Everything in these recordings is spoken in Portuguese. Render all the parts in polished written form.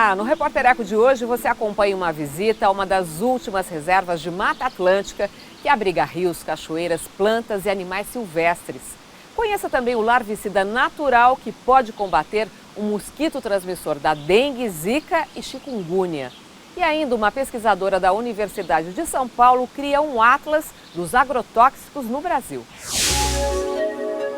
Olá, no Repórter Eco de hoje você acompanha uma visita a uma das últimas reservas de Mata Atlântica que abriga rios, cachoeiras, plantas e animais silvestres. Conheça também o larvicida natural que pode combater o mosquito transmissor da dengue, zika e chikungunya. E ainda uma pesquisadora da Universidade de São Paulo cria um atlas dos agrotóxicos no Brasil.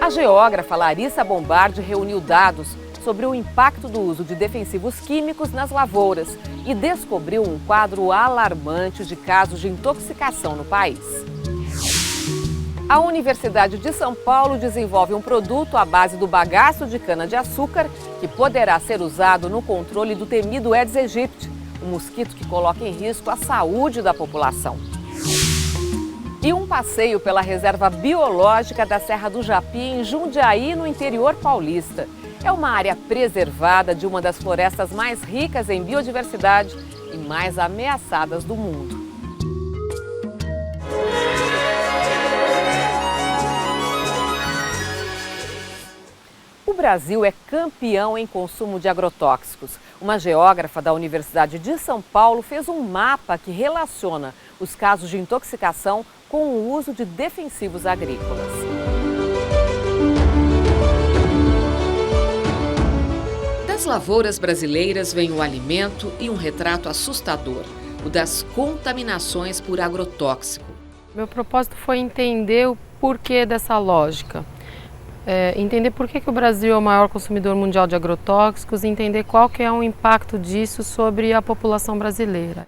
A geógrafa Larissa Bombardi reuniu dados sobre o impacto do uso de defensivos químicos nas lavouras e descobriu um quadro alarmante de casos de intoxicação no país. A Universidade de São Paulo desenvolve um produto à base do bagaço de cana-de-açúcar que poderá ser usado no controle do temido Aedes aegypti, um mosquito que coloca em risco a saúde da população. E um passeio pela Reserva Biológica da Serra do Japi, em Jundiaí, no interior paulista. É uma área preservada de uma das florestas mais ricas em biodiversidade e mais ameaçadas do mundo. O Brasil é campeão em consumo de agrotóxicos. Uma geógrafa da Universidade de São Paulo fez um mapa que relaciona os casos de intoxicação com o uso de defensivos agrícolas. Das lavouras brasileiras vem o alimento e um retrato assustador, o das contaminações por agrotóxico. Meu propósito foi entender o porquê dessa lógica. Entender por que o Brasil é o maior consumidor mundial de agrotóxicos e entender qual que é o impacto disso sobre a população brasileira.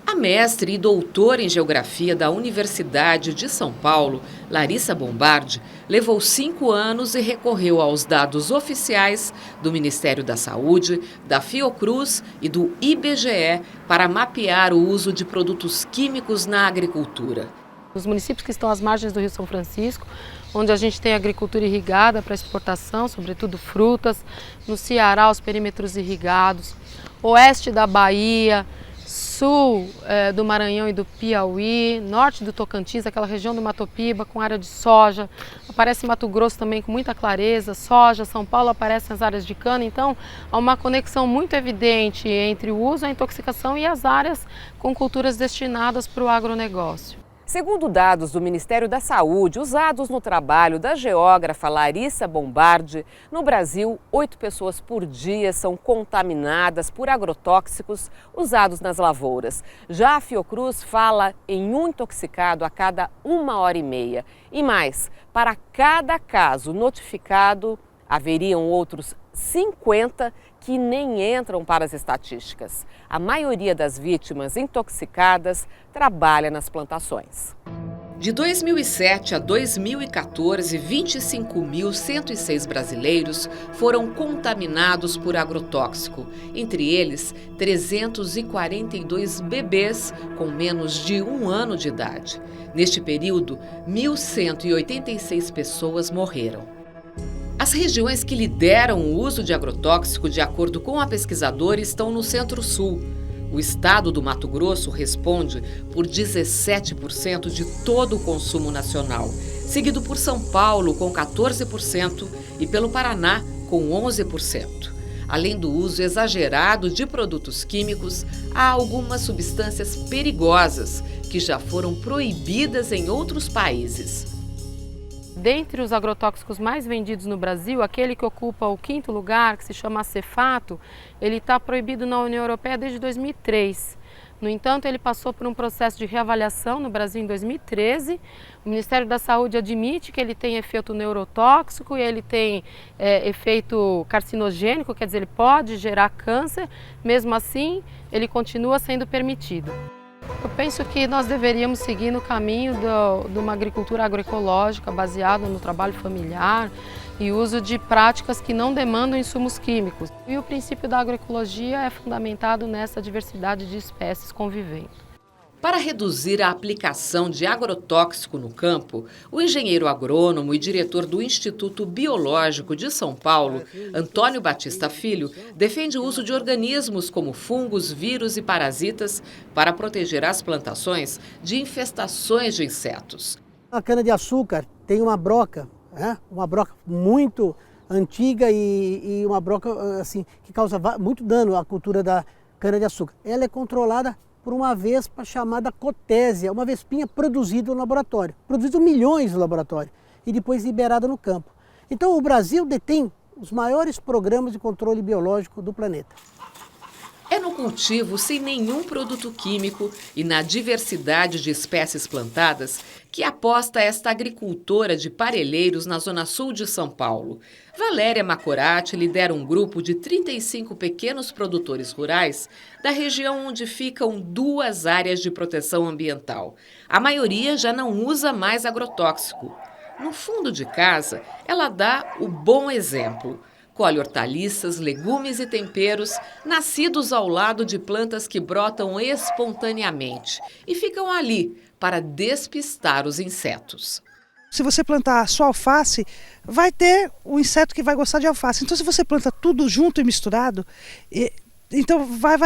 A mestre e doutora em Geografia da Universidade de São Paulo, Larissa Bombardi, levou 5 anos e recorreu aos dados oficiais do Ministério da Saúde, da Fiocruz e do IBGE para mapear o uso de produtos químicos na agricultura. Os municípios que estão às margens do Rio São Francisco, onde a gente tem agricultura irrigada para exportação, sobretudo frutas, no Ceará os perímetros irrigados, oeste da Bahia, sul do Maranhão e do Piauí, norte do Tocantins, aquela região do Mato Piba com área de soja, aparece Mato Grosso também com muita clareza, soja, São Paulo aparecem as áreas de cana, então há uma conexão muito evidente entre o uso, a intoxicação e as áreas com culturas destinadas para o agronegócio. Segundo dados do Ministério da Saúde, usados no trabalho da geógrafa Larissa Bombardi, no Brasil, 8 pessoas por dia são contaminadas por agrotóxicos usados nas lavouras. Já a Fiocruz fala em um intoxicado a cada 1h30. E mais, para cada caso notificado, haveriam outros 50 que nem entram para as estatísticas. A maioria das vítimas intoxicadas trabalha nas plantações. De 2007 a 2014, 25.106 brasileiros foram contaminados por agrotóxico. Entre eles, 342 bebês com menos de 1 ano de idade. Neste período, 1.186 pessoas morreram. As regiões que lideram o uso de agrotóxico, de acordo com a pesquisadora, estão no Centro-Sul. O estado do Mato Grosso responde por 17% de todo o consumo nacional, seguido por São Paulo, com 14%, e pelo Paraná, com 11%. Além do uso exagerado de produtos químicos, há algumas substâncias perigosas que já foram proibidas em outros países. Dentre os agrotóxicos mais vendidos no Brasil, aquele que ocupa o 5º lugar, que se chama acefato, ele está proibido na União Europeia desde 2003. No entanto, ele passou por um processo de reavaliação no Brasil em 2013. O Ministério da Saúde admite que ele tem efeito neurotóxico e ele tem efeito carcinogênico, quer dizer, ele pode gerar câncer. Mesmo assim, ele continua sendo permitido. Eu penso que nós deveríamos seguir no caminho de uma agricultura agroecológica baseada no trabalho familiar e uso de práticas que não demandam insumos químicos. E o princípio da agroecologia é fundamentado nessa diversidade de espécies convivendo. Para reduzir a aplicação de agrotóxico no campo, o engenheiro agrônomo e diretor do Instituto Biológico de São Paulo, Antônio Batista Filho, defende o uso de organismos como fungos, vírus e parasitas para proteger as plantações de infestações de insetos. A cana-de-açúcar tem uma broca muito antiga e uma broca assim, que causa muito dano à cultura cana-de-açúcar. Ela é controlada por uma vespa chamada cotésia, uma vespinha produzida no laboratório. Produzido milhões no laboratório e depois liberada no campo. Então o Brasil detém os maiores programas de controle biológico do planeta. É no cultivo sem nenhum produto químico e na diversidade de espécies plantadas que aposta esta agricultora de Parelheiros na zona sul de São Paulo. Valéria Macorati lidera um grupo de 35 pequenos produtores rurais da região onde ficam 2 áreas de proteção ambiental. A maioria já não usa mais agrotóxico. No fundo de casa, ela dá o bom exemplo. Colhe hortaliças, legumes e temperos nascidos ao lado de plantas que brotam espontaneamente e ficam ali para despistar os insetos. Se você plantar só alface, vai ter o inseto que vai gostar de alface. Então, se você planta tudo junto e misturado, então vai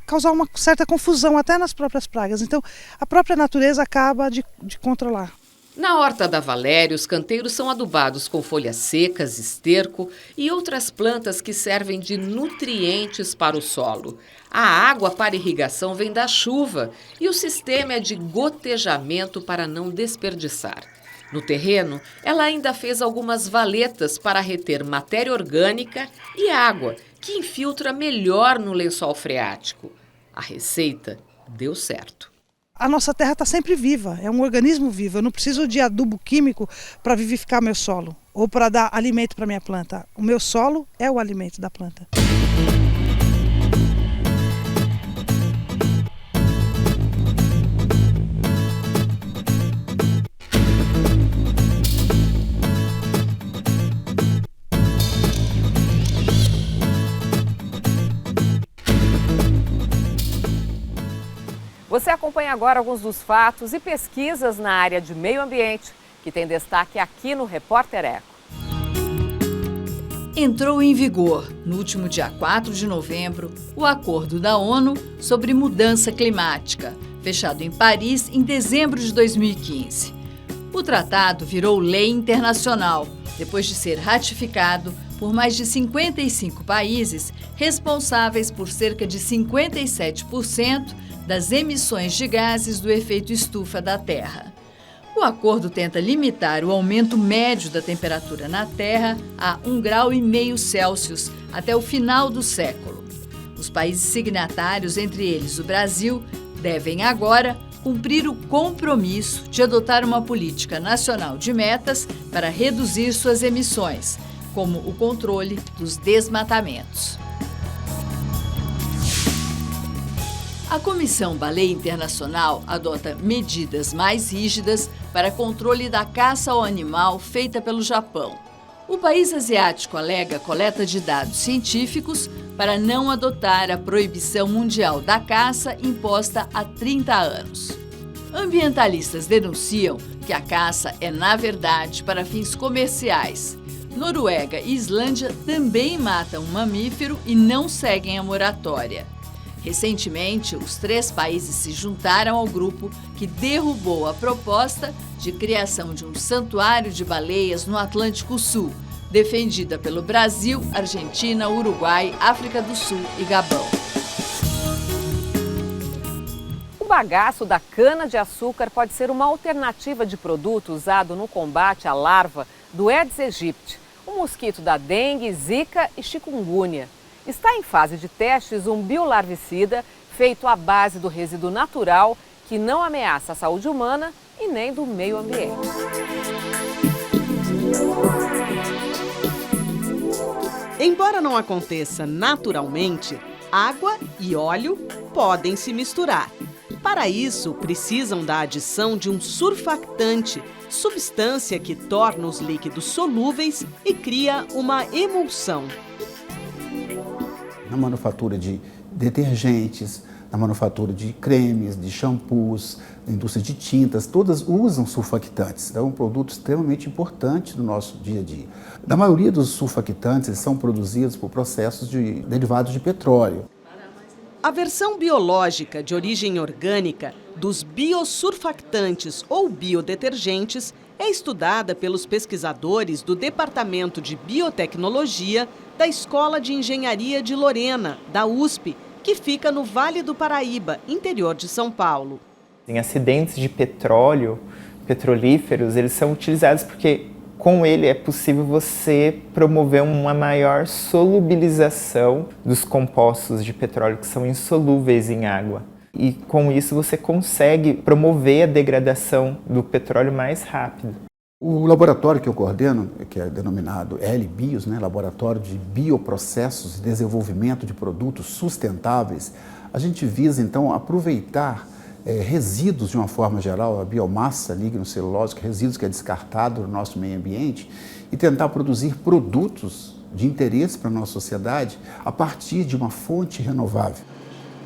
causar uma certa confusão até nas próprias pragas. Então, a própria natureza acaba de controlar. Na horta da Valéria, os canteiros são adubados com folhas secas, esterco e outras plantas que servem de nutrientes para o solo. A água para irrigação vem da chuva e o sistema é de gotejamento para não desperdiçar. No terreno, ela ainda fez algumas valetas para reter matéria orgânica e água, que infiltra melhor no lençol freático. A receita deu certo. A nossa terra está sempre viva, é um organismo vivo. Eu não preciso de adubo químico para vivificar meu solo ou para dar alimento para minha planta. O meu solo é o alimento da planta. Você acompanha agora alguns dos fatos e pesquisas na área de meio ambiente, que tem destaque aqui no Repórter Eco. Entrou em vigor, no último dia 4 de novembro, o Acordo da ONU sobre Mudança Climática, fechado em Paris em dezembro de 2015. O tratado virou lei internacional, depois de ser ratificado por mais de 55 países, responsáveis por cerca de 57% das emissões de gases do efeito estufa da Terra. O acordo tenta limitar o aumento médio da temperatura na Terra a 1,5 graus Celsius até o final do século. Os países signatários, entre eles o Brasil, devem agora cumprir o compromisso de adotar uma política nacional de metas para reduzir suas emissões, como o controle dos desmatamentos. A Comissão Baleia Internacional adota medidas mais rígidas para controle da caça ao animal feita pelo Japão. O país asiático alega coleta de dados científicos para não adotar a proibição mundial da caça imposta há 30 anos. Ambientalistas denunciam que a caça é, na verdade, para fins comerciais. Noruega e Islândia também matam um mamífero e não seguem a moratória. Recentemente, os 3 países se juntaram ao grupo que derrubou a proposta de criação de um santuário de baleias no Atlântico Sul, defendida pelo Brasil, Argentina, Uruguai, África do Sul e Gabão. O bagaço da cana-de-açúcar pode ser uma alternativa de produto usado no combate à larva do Aedes aegypti, o mosquito da dengue, zika e chikungunya. Está em fase de testes um biolarvicida feito à base do resíduo natural que não ameaça a saúde humana e nem do meio ambiente. Embora não aconteça naturalmente, água e óleo podem se misturar. Para isso, precisam da adição de um surfactante, substância que torna os líquidos solúveis e cria uma emulsão. Na manufatura de detergentes, na manufatura de cremes, de shampoos, na indústria de tintas, todas usam surfactantes. É um produto extremamente importante no nosso dia a dia. Na maioria dos surfactantes, eles são produzidos por processos derivados de petróleo. A versão biológica de origem orgânica dos biosurfactantes ou biodetergentes é estudada pelos pesquisadores do Departamento de Biotecnologia da Escola de Engenharia de Lorena, da USP, que fica no Vale do Paraíba, interior de São Paulo. Em acidentes de petróleo, petrolíferos, eles são utilizados porque com ele é possível você promover uma maior solubilização dos compostos de petróleo que são insolúveis em água. E com isso você consegue promover a degradação do petróleo mais rápido. O laboratório que eu coordeno, que é denominado LBIOS, Laboratório de Bioprocessos e Desenvolvimento de Produtos Sustentáveis, a gente visa então aproveitar resíduos de uma forma geral, a biomassa lignocelulósica, resíduos que é descartado no nosso meio ambiente, e tentar produzir produtos de interesse para a nossa sociedade a partir de uma fonte renovável.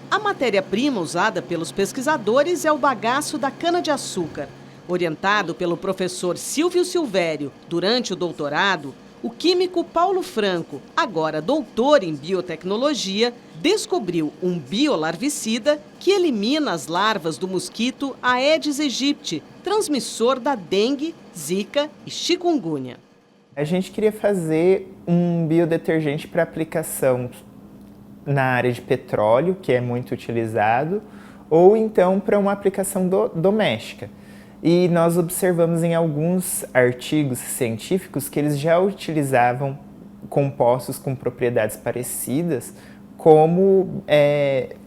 A matéria-prima usada pelos pesquisadores é o bagaço da cana-de-açúcar. Orientado pelo professor Silvio Silvério durante o doutorado, o químico Paulo Franco, agora doutor em biotecnologia, descobriu um biolarvicida que elimina as larvas do mosquito Aedes aegypti, transmissor da dengue, zika e chikungunya. A gente queria fazer um biodetergente para aplicação na área de petróleo, que é muito utilizado, ou então para uma aplicação doméstica. E nós observamos em alguns artigos científicos que eles já utilizavam compostos com propriedades parecidas como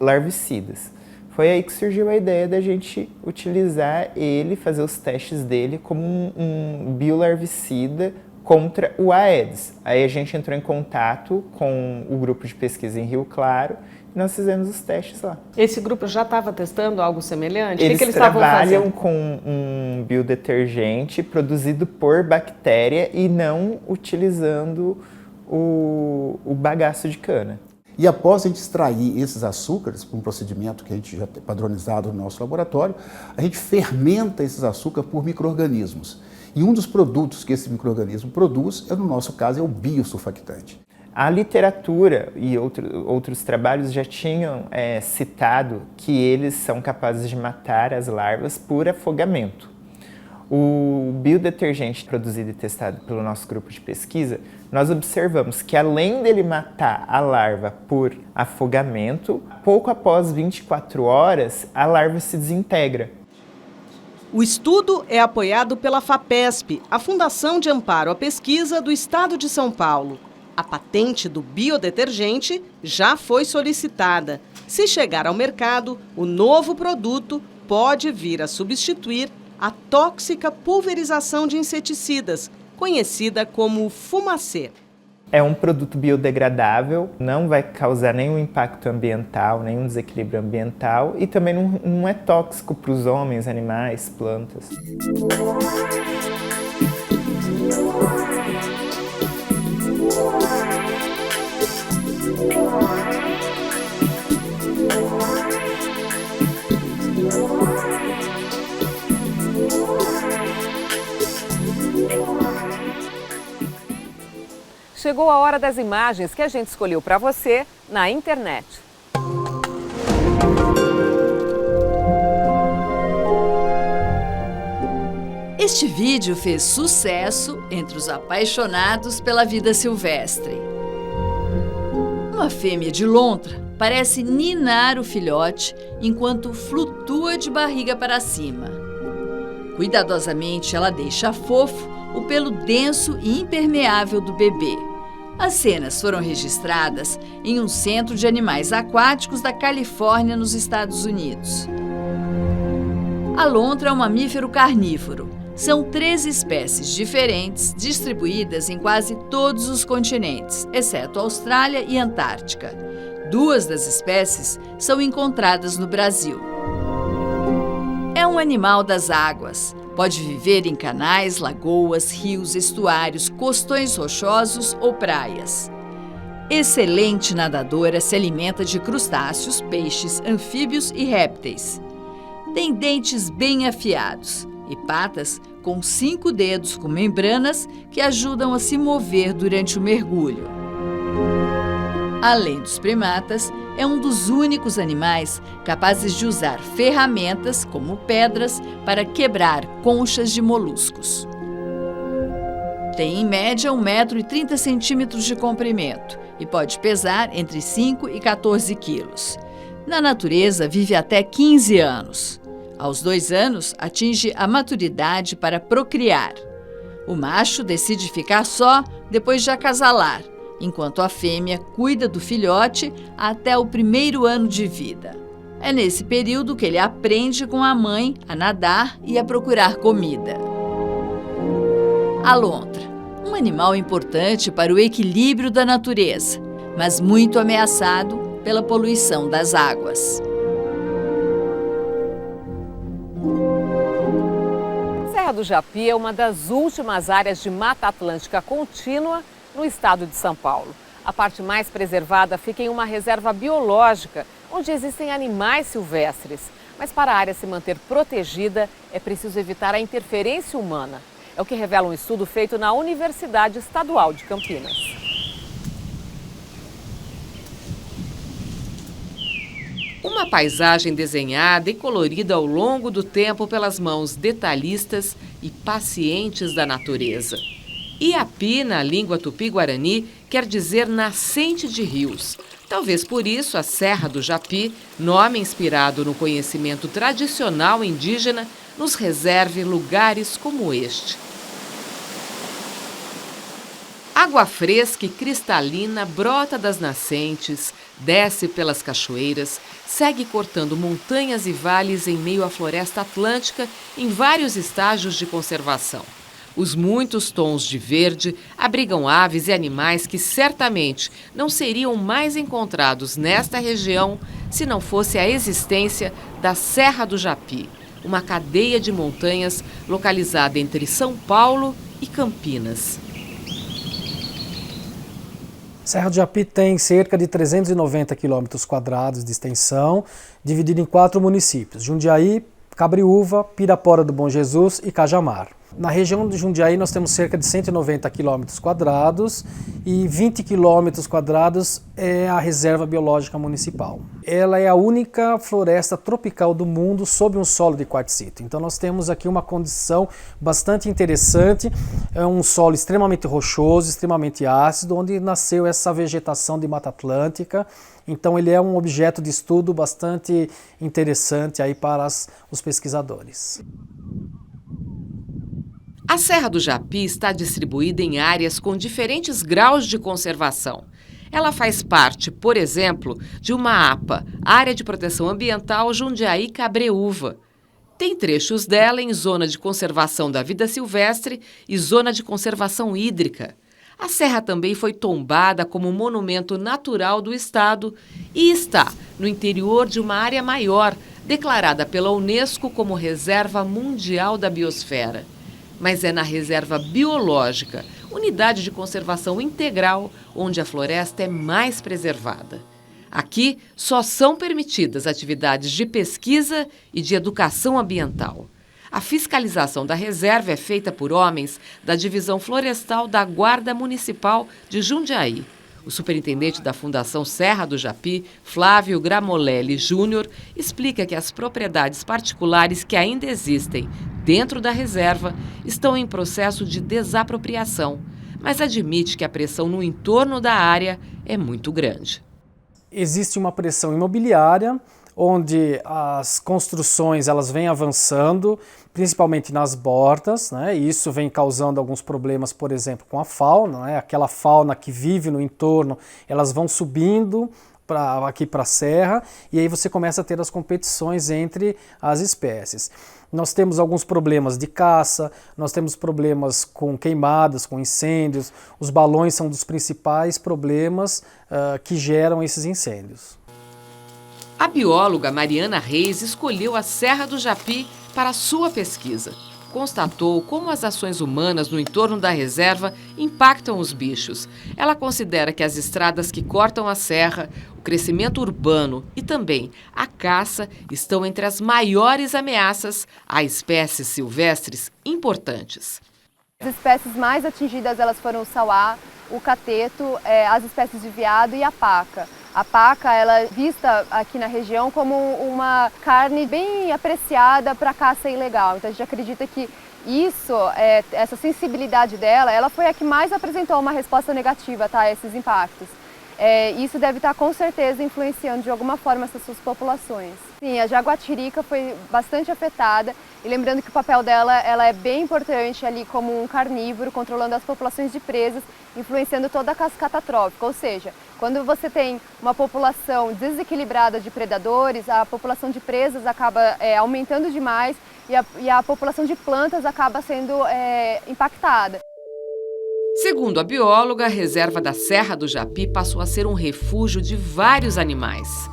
larvicidas. Foi aí que surgiu a ideia da gente utilizar ele, fazer os testes dele como um biolarvicida contra o Aedes. Aí a gente entrou em contato com o grupo de pesquisa em Rio Claro e nós fizemos os testes lá. Esse grupo já estava testando algo semelhante? Eles o que eles estavam fazendo? Trabalham com um biodetergente produzido por bactéria e não utilizando o bagaço de cana. E após a gente extrair esses açúcares, por um procedimento que a gente já tem padronizado no nosso laboratório, a gente fermenta esses açúcares por micro-organismos. E um dos produtos que esse micro-organismo produz, no nosso caso, é o biosurfactante. A literatura e outros trabalhos já tinham citado que eles são capazes de matar as larvas por afogamento. O biodetergente produzido e testado pelo nosso grupo de pesquisa, nós observamos que além dele matar a larva por afogamento, pouco após 24 horas, a larva se desintegra. O estudo é apoiado pela FAPESP, a Fundação de Amparo à Pesquisa do Estado de São Paulo. A patente do biodetergente já foi solicitada. Se chegar ao mercado, o novo produto pode vir a substituir a tóxica pulverização de inseticidas, conhecida como fumacê. É um produto biodegradável, não vai causar nenhum impacto ambiental, nenhum desequilíbrio ambiental e também não é tóxico para os homens, animais, plantas. Chegou a hora das imagens que a gente escolheu para você na internet. Este vídeo fez sucesso entre os apaixonados pela vida silvestre. Uma fêmea de lontra parece ninar o filhote enquanto flutua de barriga para cima. Cuidadosamente, ela deixa fofo o pelo denso e impermeável do bebê. As cenas foram registradas em um centro de animais aquáticos da Califórnia, nos Estados Unidos. A lontra é um mamífero carnívoro. São 13 espécies diferentes, distribuídas em quase todos os continentes, exceto Austrália e Antártica. 2 das espécies são encontradas no Brasil. É um animal das águas. Pode viver em canais, lagoas, rios, estuários, costões rochosos ou praias. Excelente nadadora, se alimenta de crustáceos, peixes, anfíbios e répteis. Tem dentes bem afiados e patas com 5 dedos com membranas que ajudam a se mover durante o mergulho. Além dos primatas, é um dos únicos animais capazes de usar ferramentas, como pedras, para quebrar conchas de moluscos. Tem, em média, 1,30 m de comprimento e pode pesar entre 5 e 14 quilos. Na natureza, vive até 15 anos. Aos 2 anos, atinge a maturidade para procriar. O macho decide ficar só depois de acasalar, enquanto a fêmea cuida do filhote até o 1º ano de vida. É nesse período que ele aprende com a mãe a nadar e a procurar comida. A lontra, um animal importante para o equilíbrio da natureza, mas muito ameaçado pela poluição das águas. Serra do Japi é uma das últimas áreas de Mata Atlântica contínua no estado de São Paulo. A parte mais preservada fica em uma reserva biológica, onde existem animais silvestres. Mas para a área se manter protegida, é preciso evitar a interferência humana. É o que revela um estudo feito na Universidade Estadual de Campinas. Uma paisagem desenhada e colorida ao longo do tempo pelas mãos detalhistas e pacientes da natureza. Iapi, na língua tupi-guarani, quer dizer nascente de rios. Talvez por isso a Serra do Japi, nome inspirado no conhecimento tradicional indígena, nos reserve lugares como este. Água fresca e cristalina brota das nascentes, desce pelas cachoeiras, segue cortando montanhas e vales em meio à floresta atlântica em vários estágios de conservação. Os muitos tons de verde abrigam aves e animais que certamente não seriam mais encontrados nesta região se não fosse a existência da Serra do Japi, uma cadeia de montanhas localizada entre São Paulo e Campinas. Serra do Japi tem cerca de 390 km² de extensão, dividida em 4 municípios: Jundiaí, Cabreúva, Pirapora do Bom Jesus e Cajamar. Na região de Jundiaí nós temos cerca de 190 km² e 20 km² é a reserva biológica municipal. Ela é a única floresta tropical do mundo sob um solo de quartzito. Então nós temos aqui uma condição bastante interessante, é um solo extremamente rochoso, extremamente ácido, onde nasceu essa vegetação de Mata Atlântica. Então ele é um objeto de estudo bastante interessante aí para os pesquisadores. A Serra do Japi está distribuída em áreas com diferentes graus de conservação. Ela faz parte, por exemplo, de uma APA, Área de Proteção Ambiental Jundiaí-Cabreúva. Tem trechos dela em zona de conservação da vida silvestre e zona de conservação hídrica. A serra também foi tombada como monumento natural do estado e está no interior de uma área maior, declarada pela Unesco como Reserva Mundial da Biosfera. Mas é na Reserva Biológica, unidade de conservação integral, onde a floresta é mais preservada. Aqui só são permitidas atividades de pesquisa e de educação ambiental. A fiscalização da reserva é feita por homens da Divisão Florestal da Guarda Municipal de Jundiaí. O superintendente da Fundação Serra do Japi, Flávio Gramolelli Júnior, explica que as propriedades particulares que ainda existem dentro da reserva estão em processo de desapropriação, mas admite que a pressão no entorno da área é muito grande. Existe uma pressão imobiliária, onde as construções elas vêm avançando, principalmente nas bordas, né? E isso vem causando alguns problemas, por exemplo, com a fauna, né? Aquela fauna que vive no entorno, elas vão subindo aqui para a serra, e aí você começa a ter as competições entre as espécies. Nós temos alguns problemas de caça, nós temos problemas com queimadas, com incêndios, os balões são dos principais problemas que geram esses incêndios. A bióloga Mariana Reis escolheu a Serra do Japi para sua pesquisa. Constatou como as ações humanas no entorno da reserva impactam os bichos. Ela considera que as estradas que cortam a serra, o crescimento urbano e também a caça estão entre as maiores ameaças a espécies silvestres importantes. As espécies mais atingidas elas foram o sauá, o cateto, as espécies de veado e a paca. A paca ela é vista aqui na região como uma carne bem apreciada para caça ilegal. Então a gente acredita que isso, essa sensibilidade dela, ela foi a que mais apresentou uma resposta negativa, tá, a esses impactos. isso deve estar com certeza influenciando de alguma forma essas suas populações. Sim, a jaguatirica foi bastante afetada e lembrando que o papel dela ela é bem importante ali como um carnívoro, controlando as populações de presas, influenciando toda a cascata trófica, ou seja, quando você tem uma população desequilibrada de predadores, a população de presas acaba aumentando demais e a população de plantas acaba sendo impactada. Segundo a bióloga, a reserva da Serra do Japi passou a ser um refúgio de vários animais.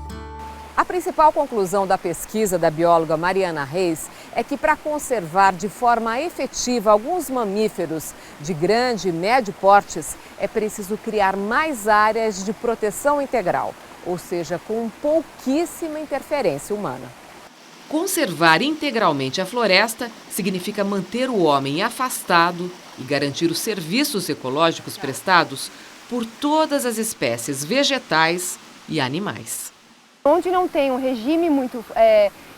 A principal conclusão da pesquisa da bióloga Mariana Reis é que para conservar de forma efetiva alguns mamíferos de grande e médio portes, é preciso criar mais áreas de proteção integral, ou seja, com pouquíssima interferência humana. Conservar integralmente a floresta significa manter o homem afastado e garantir os serviços ecológicos prestados por todas as espécies vegetais e animais. Onde não tem um regime muito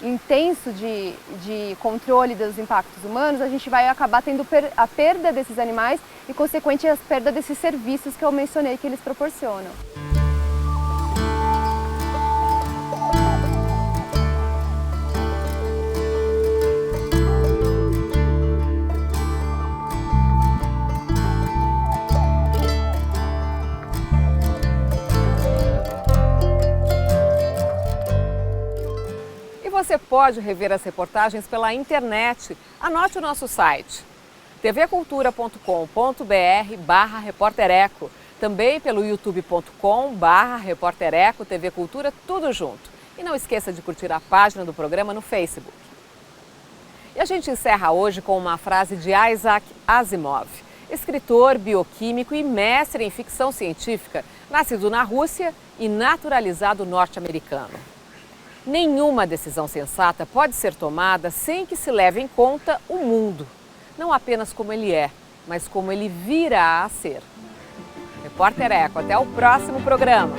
intenso de controle dos impactos humanos, a gente vai acabar tendo a perda desses animais e, consequente, a perda desses serviços que eu mencionei que eles proporcionam. Você pode rever as reportagens pela internet. Anote o nosso site tvcultura.com.br/repórtereco, também pelo youtube.com/repórtereco, TV Cultura, tudo junto. E não esqueça de curtir a página do programa no Facebook. E a gente encerra hoje com uma frase de Isaac Asimov, escritor, bioquímico e mestre em ficção científica, nascido na Rússia e naturalizado norte-americano. Nenhuma decisão sensata pode ser tomada sem que se leve em conta o mundo, não apenas como ele é, mas como ele virá a ser. Repórter Eco, até o próximo programa.